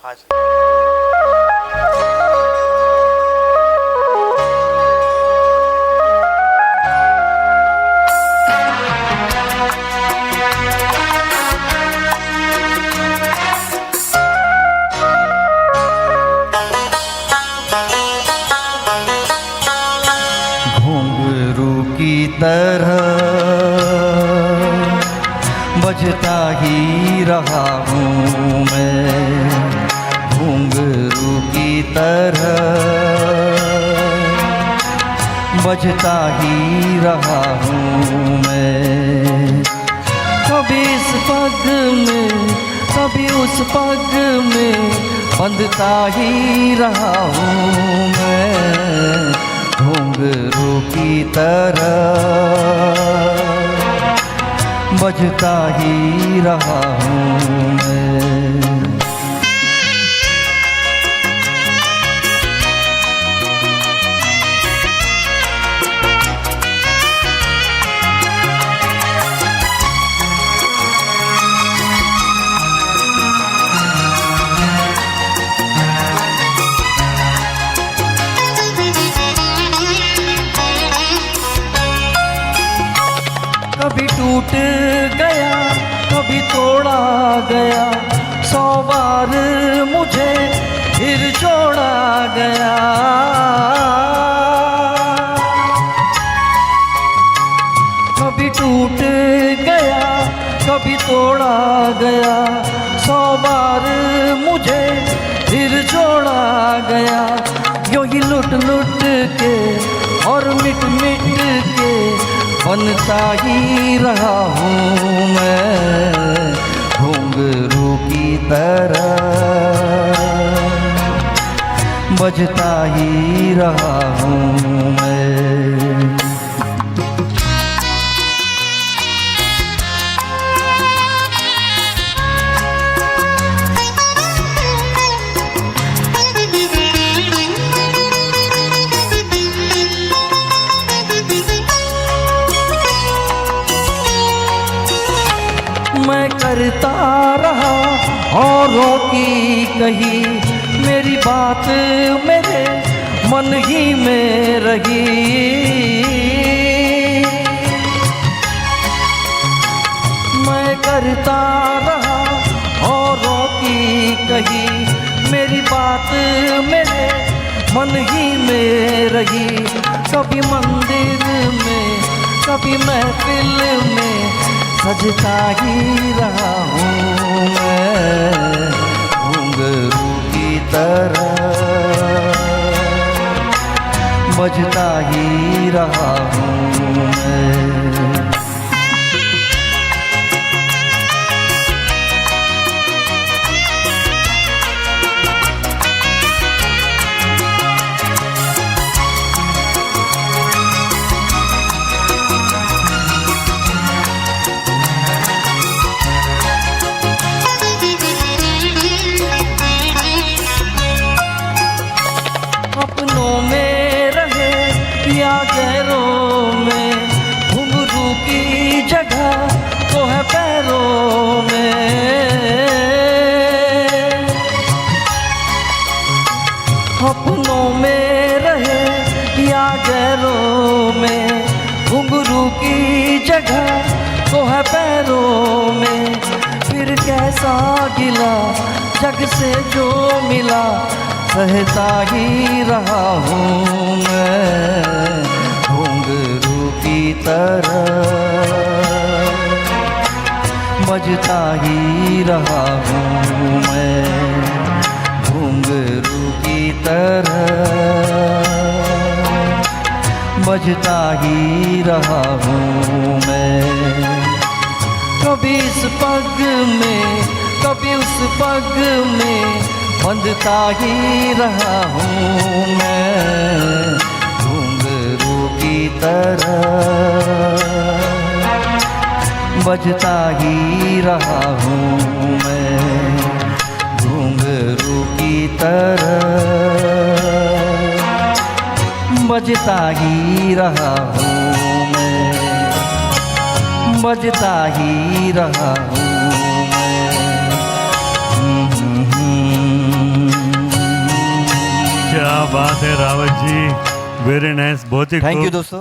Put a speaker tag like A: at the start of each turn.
A: आज
B: घुंघरू की तरह बजता ही रहा हूँ मैं, घुंघरू की तरह बजता ही रहा हूँ मैं। कभी इस पग में कभी उस पग में बंधता ही रहा हूँ मैं, घुंघरू की तरह बजता ही रहा हूँ मैं। कभी टूट गया कभी तोड़ा गया, 100 बार मुझे फिर जोड़ा गया। कभी टूट गया कभी तोड़ा गया, 100 बार मुझे फिर जोड़ा गया। यूं ही लुट लुट के और मिट मिट के बनता ही रहा हूँ मैं, घुंघरू की तरह बजता ही रहा हूँ मैं। मैं करता रहा औरों की कही, मेरी बात मेरे मन ही में रही। मैं करता रहा औरों की कही, मेरी बात मेरे मन ही में रही। कभी मंदिर में कभी महफिल में सजता ही रहा हूँ मैं, घुंघरू की तरह बजता ही रहा हूँ मैं। अपनों में रहे या गैरों में, घुंघरू की जगह तो है पैरों में। अपनों में रहे या गैरों में, घुंघरू की जगह तो है पैरों में। फिर कैसा गिला जग से जो मिला, सहता ही रहा हूँ मैं, घुंघरू की तरह बजता ही रहा हूँ मैं, घुंघरू की तरह बजता ही रहा हूँ मैं। कभी इस पग में कभी उस पग में बंधता ही रहा हूँ मैं, घुंघरू की तरह बजता ही रहा हूँ मैं, घुंघरू की तरह बजता ही रहा हूँ मैं, बजता ही रहा हूँ मैं।
A: क्या बात है रावत जी, वेरी नाइस, बहुत ही
B: थैंक यू
A: खूब।
B: दोस्तों।